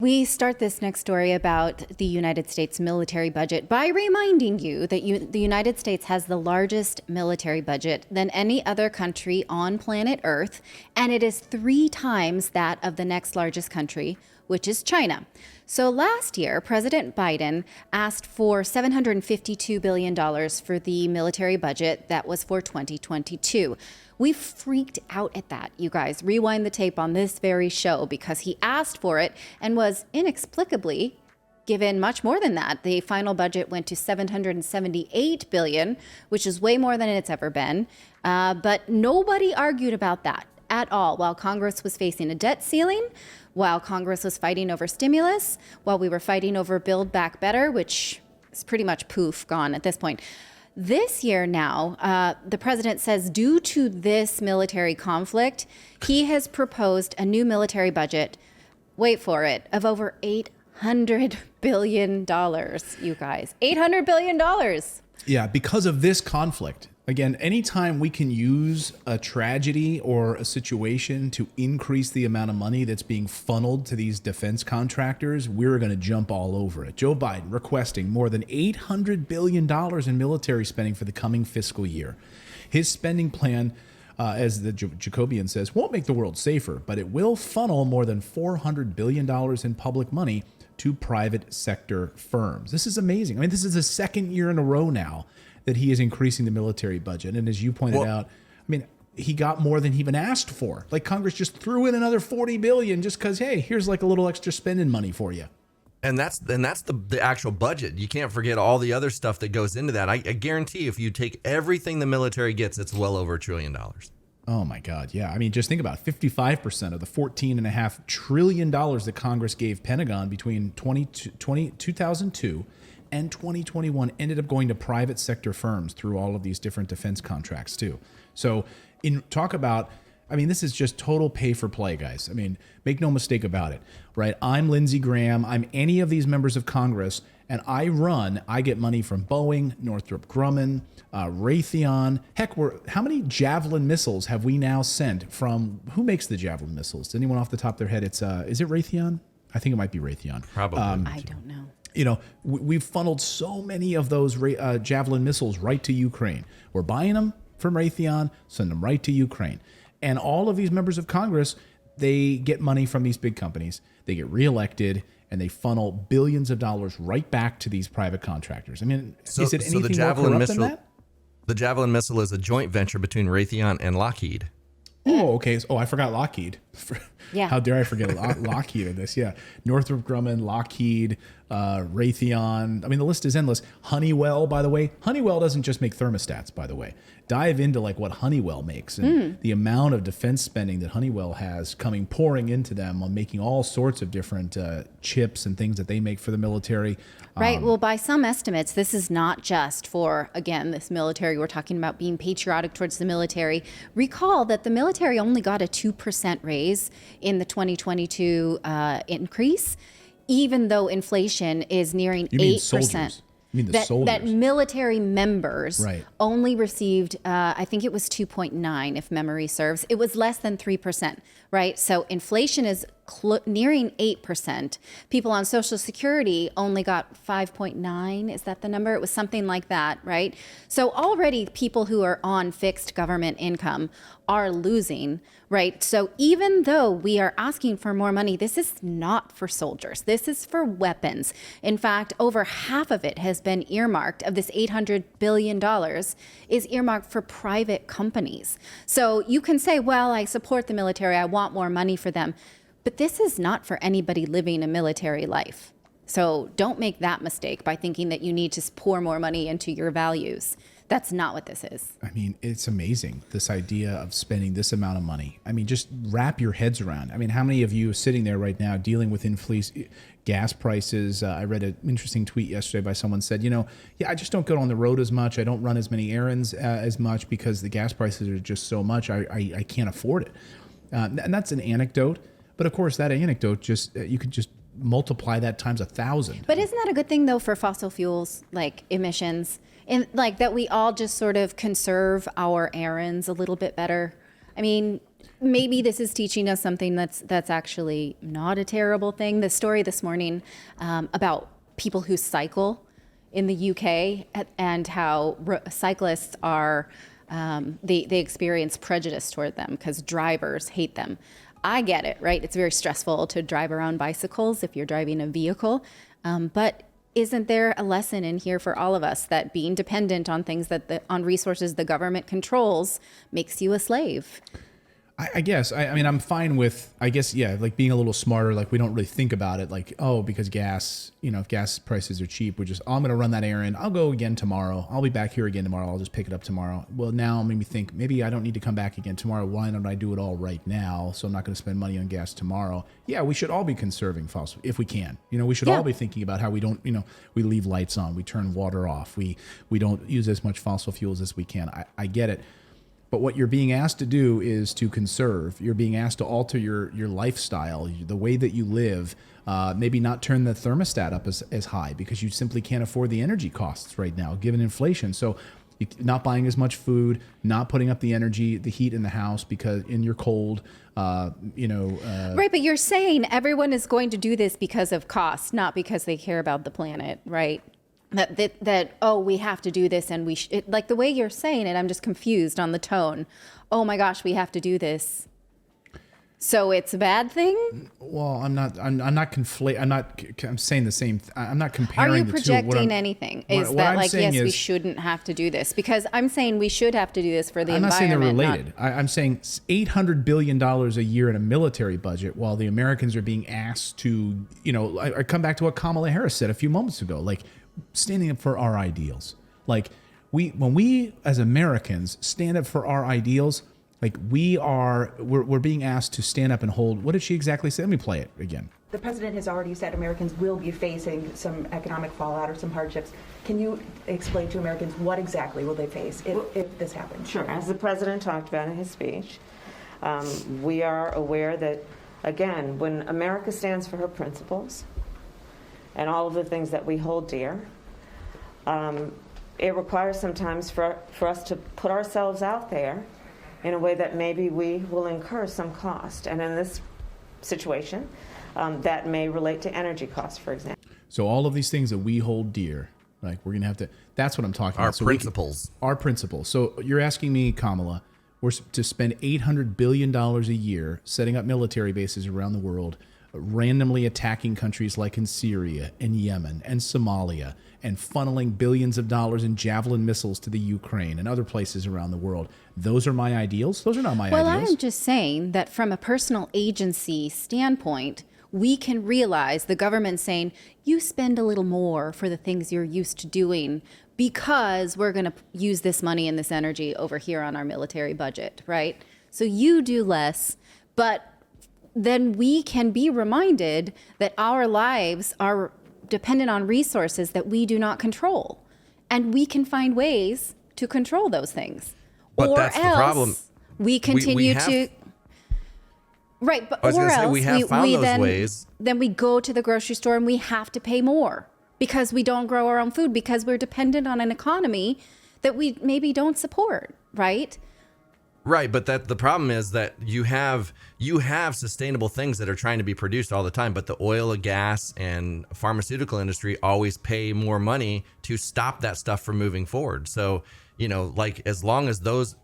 We start this next story about the United States military budget by reminding you that the United States has the largest military budget than any other country on planet Earth, and it is 3 times that of the next largest country, which is China. So last year, President Biden asked for $752 billion for the military budget that was for 2022. We freaked out at that, you guys. Rewind the tape on this very show because he asked for it and was inexplicably given much more than that. The final budget went to $778 billion, which is way more than it's ever been. But nobody argued about that at all while Congress was facing a debt ceiling, while Congress was fighting over stimulus, while we were fighting over Build Back Better, which is pretty much poof, gone at this point. This year now, the president says due to this military conflict, he has proposed a new military budget, wait for it, of over $800 billion, you guys. $800 billion. Yeah, because of this conflict. Again, anytime we can use a tragedy or a situation to increase the amount of money that's being funneled to these defense contractors, we're going to jump all over it. Joe Biden requesting more than $800 billion in military spending for the coming fiscal year. His spending plan, as the Jacobian says, won't make the world safer, but it will funnel more than $400 billion in public money to private sector firms. This is amazing. I mean, this is the second year in a row now that he is increasing the military budget. And as you pointed out, I mean, he got more than he even asked for. Like Congress just threw in another $40 billion just because, hey, here's like a little extra spending money for you. And that's the actual budget. You can't forget all the other stuff that goes into that. I guarantee if you take everything the military gets, it's well over $1 trillion. Oh, my God. Yeah. I mean, just think about it. 55% of the $14.5 trillion that Congress gave Pentagon between 2002 and 2021 ended up going to private sector firms through all of these different defense contracts, too. So I mean, this is just total pay for play, guys. I mean, make no mistake about it, right? I'm Lindsey Graham. I'm any of these members of Congress, and I get money from Boeing, Northrop Grumman, Raytheon. Heck, how many Javelin missiles have we now sent from, who makes the Javelin missiles? Does anyone off the top of their head? Is it Raytheon? I think it might be Raytheon. Probably. I don't know. You know, we've funneled so many of those Javelin missiles right to Ukraine. We're buying them from Raytheon, send them right to Ukraine. And all of these members of Congress, they get money from these big companies. They get reelected, and they funnel billions of dollars right back to these private contractors. I mean, is it anything more corrupt than that? The Javelin missile is a joint venture between Raytheon and Lockheed. Oh, okay. Oh, I forgot Lockheed. Yeah. How dare I forget Lockheed in this? Yeah. Northrop Grumman, Lockheed, Raytheon. I mean, the list is endless. Honeywell, by the way. Honeywell doesn't just make thermostats, by the way. Dive into like what Honeywell makes and the amount of defense spending that Honeywell has pouring into them on making all sorts of different chips and things that they make for the military. Right. Well, by some estimates, this is not just for, again, this military. We're talking about being patriotic towards the military. Recall that the military only got a 2% raise in the 2022 increase, even though inflation is nearing 8%. Soldiers? You mean the soldiers? That military members right. only received, I think it was 2.9, if memory serves. It was less than 3%, right? So inflation is nearing 8%. People on Social Security only got 5.9. Is that the number? It was something like that, right? So already people who are on fixed government income are losing, right? So even though we are asking for more money, this is not for soldiers. This is for weapons. In fact, over half of it has been earmarked, of this $800 billion is earmarked for private companies. So you can say, well, I support the military, I want more money for them. But this is not for anybody living a military life. So don't make that mistake by thinking that you need to pour more money into your values. That's not what this is. I mean, it's amazing, this idea of spending this amount of money. I mean, just wrap your heads around. I mean, how many of you are sitting there right now dealing with gas prices? I read an interesting tweet yesterday by someone said, I just don't go on the road as much. I don't run as many errands as much because the gas prices are just so much. I can't afford it. And that's an anecdote. But of course, that anecdote you could just multiply that times 1,000. But isn't that a good thing though for fossil fuels, like emissions, and like that we all just sort of conserve our errands a little bit better? I mean, maybe this is teaching us something that's actually not a terrible thing. The story this morning about people who cycle in the UK and how cyclists are, they experience prejudice toward them because drivers hate them. I get it, right? It's very stressful to drive around bicycles if you're driving a vehicle. But isn't there a lesson in here for all of us that being dependent on things on resources the government controls makes you a slave? I guess. I mean, I'm fine with, I guess, yeah, like being a little smarter. Like we don't really think about it like, oh, because gas, if gas prices are cheap, we're just, oh, I'm going to run that errand. I'll go again tomorrow. I'll be back here again tomorrow. I'll just pick it up tomorrow. Well, now maybe think, maybe I don't need to come back again tomorrow. Why don't I do it all right now? So I'm not going to spend money on gas tomorrow. Yeah, we should all be conserving fossil if we can. We should all be thinking about how we don't, we leave lights on, we turn water off, we don't use as much fossil fuels as we can. I get it. But what you're being asked to do is to conserve. You're being asked to alter your lifestyle, the way that you live, maybe not turn the thermostat up as high because you simply can't afford the energy costs right now, given inflation. So not buying as much food, not putting up the heat in the house because in your cold, Right, but you're saying everyone is going to do this because of cost, not because they care about the planet, right? That we have to do this and like the way you're saying it, I'm just confused on the tone. Oh my gosh, we have to do this. So it's a bad thing? Well, I'm saying the same. I'm not comparing. Are you the projecting two. anything? Is that like, yes, we shouldn't have to do this? Because I'm saying we should have to do this for the environment. I'm not saying they're related. I'm saying $800 billion a year in a military budget while the Americans are being asked to, I come back to what Kamala Harris said a few moments ago, like, standing up for our ideals. Like when we as Americans stand up for our ideals, like we're being asked to stand up and hold. What did she exactly say? Let me play it again. The president has already said Americans will be facing some economic fallout or some hardships. Can you explain to Americans what exactly will they face if this happens? Sure. As the president talked about in his speech, we are aware that, again, when America stands for her principles and all of the things that we hold dear, it requires sometimes for us to put ourselves out there in a way that maybe we will incur some cost. And in this situation, that may relate to energy costs, for example. So all of these things that we hold dear, like we're going to have to, that's what I'm talking about. Our principles. So you're asking me, Kamala, we're to spend $800 billion a year setting up military bases around the world, randomly attacking countries like in Syria and Yemen and Somalia, and funneling billions of dollars in Javelin missiles to the Ukraine and other places around the world. Those are my ideals? Those are not my ideals. Well, I'm just saying that from a personal agency standpoint, we can realize the government saying, you spend a little more for the things you're used to doing because we're going to use this money and this energy over here on our military budget, right? So you do less, but then we can be reminded that our lives are dependent on resources that we do not control. And we can find ways to control those things. But or that's else the problem. We continue to... Right, but or else we have found those ways. Then we go to the grocery store and we have to pay more because we don't grow our own food, because we're dependent on an economy that we maybe don't support, right? Right, but the problem is that you have sustainable things that are trying to be produced all the time, but the oil and gas and pharmaceutical industry always pay more money to stop that stuff from moving forward. So, like as long as those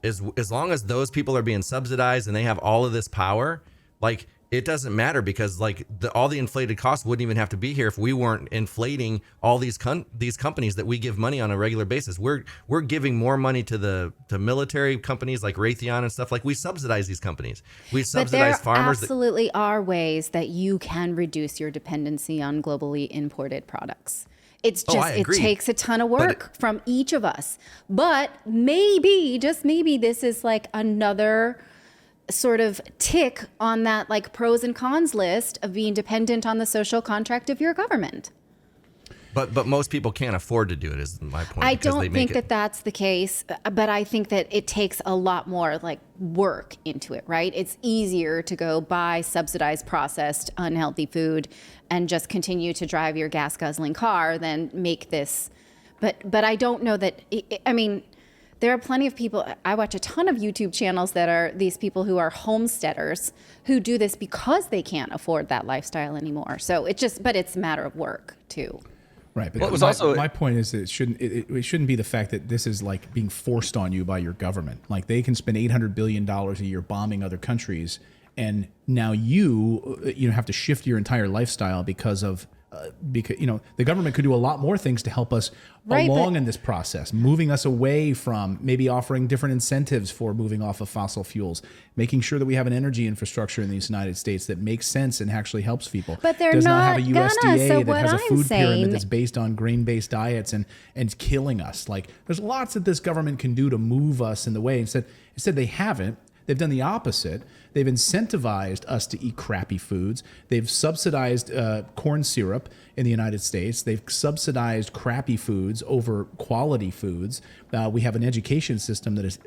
people are being subsidized and they have all of this power, like it doesn't matter because like all the inflated costs wouldn't even have to be here if we weren't inflating all these companies that we give money on a regular basis. We're giving more money to military companies like Raytheon and stuff. Like we subsidize these companies. We subsidize farmers. There absolutely are ways that you can reduce your dependency on globally imported products. It's just, it takes a ton of work from each of us. But maybe, just maybe, this is like another sort of tick on that like pros and cons list of being dependent on the social contract of your government. But most people can't afford to do it, is my point. I don't think that that's the case, but I think that it takes a lot more like work into it, right? It's easier to go buy subsidized, processed, unhealthy food and just continue to drive your gas guzzling car than make this. But I don't know that, I mean, There are plenty of people. I watch a ton of YouTube channels that are these people who are homesteaders who do this because they can't afford that lifestyle anymore. So but it's a matter of work too. Right, but Well, it was my point is that it shouldn't be the fact that this is like being forced on you by your government. Like they can spend $800 billion a year bombing other countries, and now you have to shift your entire lifestyle because the government could do a lot more things to help us along in this process, moving us away from maybe offering different incentives for moving off of fossil fuels, making sure that we have an energy infrastructure in the United States that makes sense and actually helps people. But they're does not have a not gonna. USDA So that what has a I'm food pyramid saying- that's based on grain-based diets and killing us. Like there's lots that this government can do to move us in the way. Instead they haven't. They've done the opposite. They've incentivized us to eat crappy foods. They've subsidized corn syrup in the United States. They've subsidized crappy foods over quality foods. We have an education system that is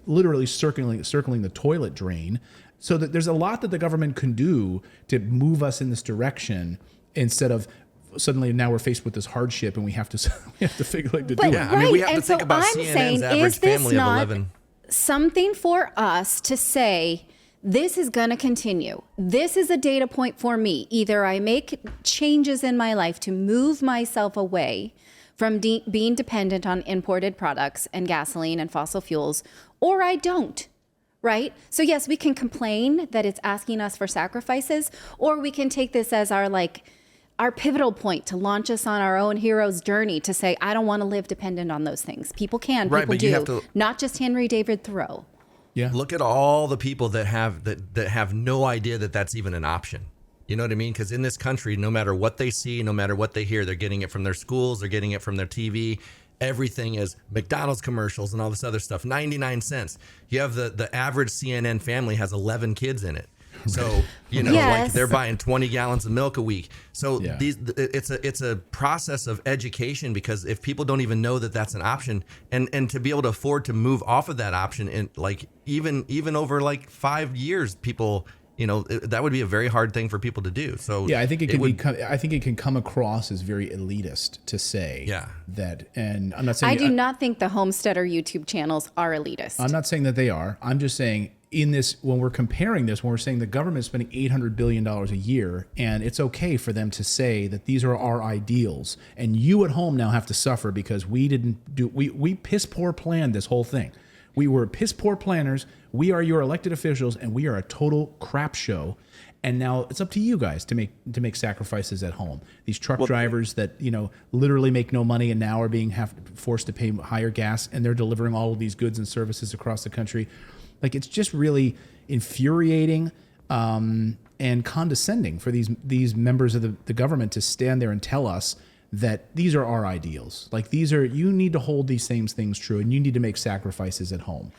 literally circling the toilet drain. So that there's a lot that the government can do to move us in this direction instead of suddenly now we're faced with this hardship and we have to figure to do it. Yeah, I mean, we have and to think so about I'm CNN's saying, average is this family of not 11. something for us to say, this is going to continue. This is a data point for me. Either I make changes in my life to move myself away from being dependent on imported products and gasoline and fossil fuels, or I don't, right? So yes, we can complain that it's asking us for sacrifices, or we can take this as our pivotal point to launch us on our own hero's journey to say, I don't want to live dependent on those things. People can, Right, people but you do, have to- not just Henry David Thoreau. Yeah. Look at all the people that have no idea that that's even an option. You know what I mean? Because in this country, no matter what they see, no matter what they hear, they're getting it from their schools, they're getting it from their TV. Everything is McDonald's commercials and all this other stuff. 99 cents. You have the average CNN family has 11 kids in it. So, like Yes. they're buying 20 gallons of milk a week. So Yeah. it's a process of education, because if people don't even know that that's an option, and to be able to afford to move off of that option in even over 5 years, people, that would be a very hard thing for people to do. So Yeah, I think it can come across as very elitist to say that. And I'm not saying I do not think the Homesteader YouTube channels are elitist. I'm not saying that they are. I'm just saying when we're comparing this, when we're saying the government is spending $800 billion a year, and it's okay for them to say that these are our ideals, and you at home now have to suffer because we piss poor planned this whole thing. We were piss poor planners. We are your elected officials, and we are a total crap show. And now it's up to you guys to make sacrifices at home. These truck drivers that literally make no money and now are being forced to pay higher gas, and they're delivering all of these goods and services across the country. It's just really infuriating and condescending for these members of the government to stand there and tell us that these are our ideals. You need to hold these same things true, and you need to make sacrifices at home.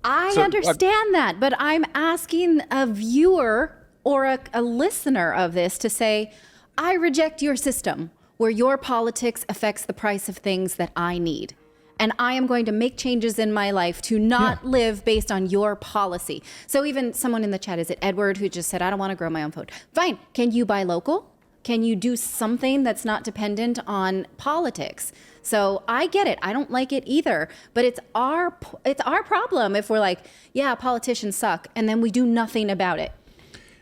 I understand that, but I'm asking a viewer or a listener of this to say, I reject your system where your politics affects the price of things that I need. And I am going to make changes in my life to not live based on your policy. So even someone in the chat, is it Edward, who just said, I don't want to grow my own food. Fine. Can you buy local? Can you do something that's not dependent on politics? So I get it. I don't like it either. But it's our problem if we're like, yeah, politicians suck, and then we do nothing about it.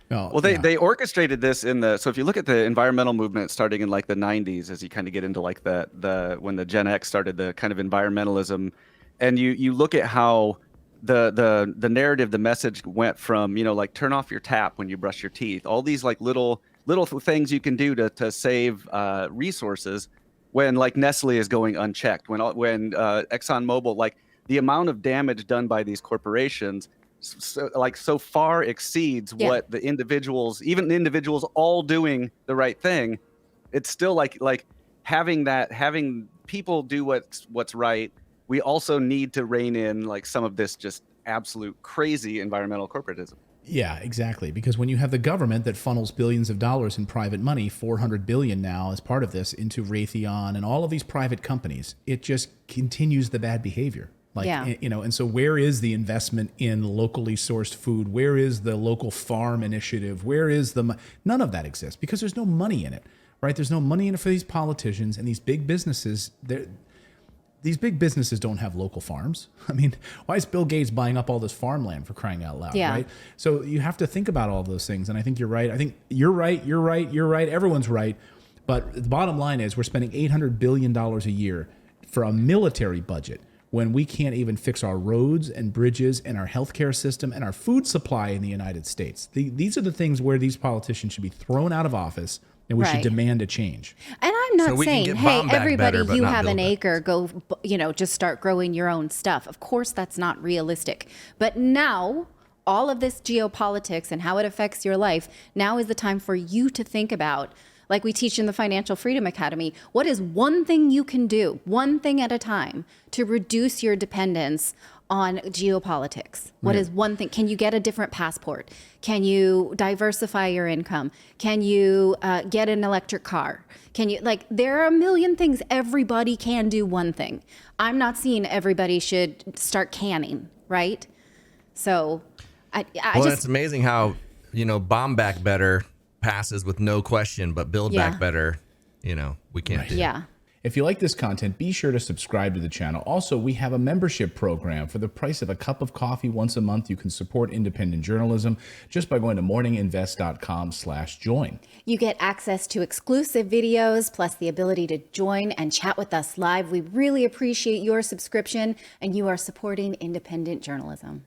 Well, they orchestrated this so if you look at the environmental movement starting in the 90s, as you kind of get into when the Gen X started the kind of environmentalism, and you look at how the narrative, the message went from, turn off your tap when you brush your teeth, all these little things you can do to save resources, when Nestle is going unchecked, when ExxonMobil, the amount of damage done by these corporations so far exceeds what the individuals, even the individuals all doing the right thing. It's still having people do what's right. We also need to rein in some of this just absolute crazy environmental corporatism. Yeah, exactly. Because when you have the government that funnels billions of dollars in private money, $400 billion now as part of this, into Raytheon and all of these private companies, it just continues the bad behavior. And so where is the investment in locally sourced food? Where is the local farm initiative? Where is none of that exists because there's no money in it, right? There's no money in it for these politicians and these big businesses. these big businesses don't have local farms. I mean, why is Bill Gates buying up all this farmland, for crying out loud, Yeah. right? So you have to think about all those things. And I think you're right. I think you're right. You're right. You're right. Everyone's right. But the bottom line is we're spending $800 billion a year for a military budget when we can't even fix our roads and bridges and our healthcare system and our food supply in the United States. These are the things where these politicians should be thrown out of office, and we should Right. demand a change. And I'm not So we can saying, get hey, bomb back everybody, better, but you not have build an back. acre, go, just start growing your own stuff. Of course, that's not realistic. But now, all of this geopolitics and how it affects your life, now is the time for you to think about, like we teach in the Financial Freedom Academy, what is one thing you can do, one thing at a time, to reduce your dependence on geopolitics? What is one thing? Can you get a different passport? Can you diversify your income? Can you get an electric car? Can you, there are a million things. Everybody can do one thing. I'm not saying everybody should start canning, right? So I Well, just, it's amazing how, bomb back better passes with no question, but build Yeah. back better, we can't do. yeah. If you like this content, be sure to subscribe to the channel. Also, we have a membership program. For the price of a cup of coffee once a month, you can support independent journalism just by going to morninginvest.com/join. You get access to exclusive videos, plus the ability to join and chat with us live. We really appreciate your subscription, and you are supporting independent journalism.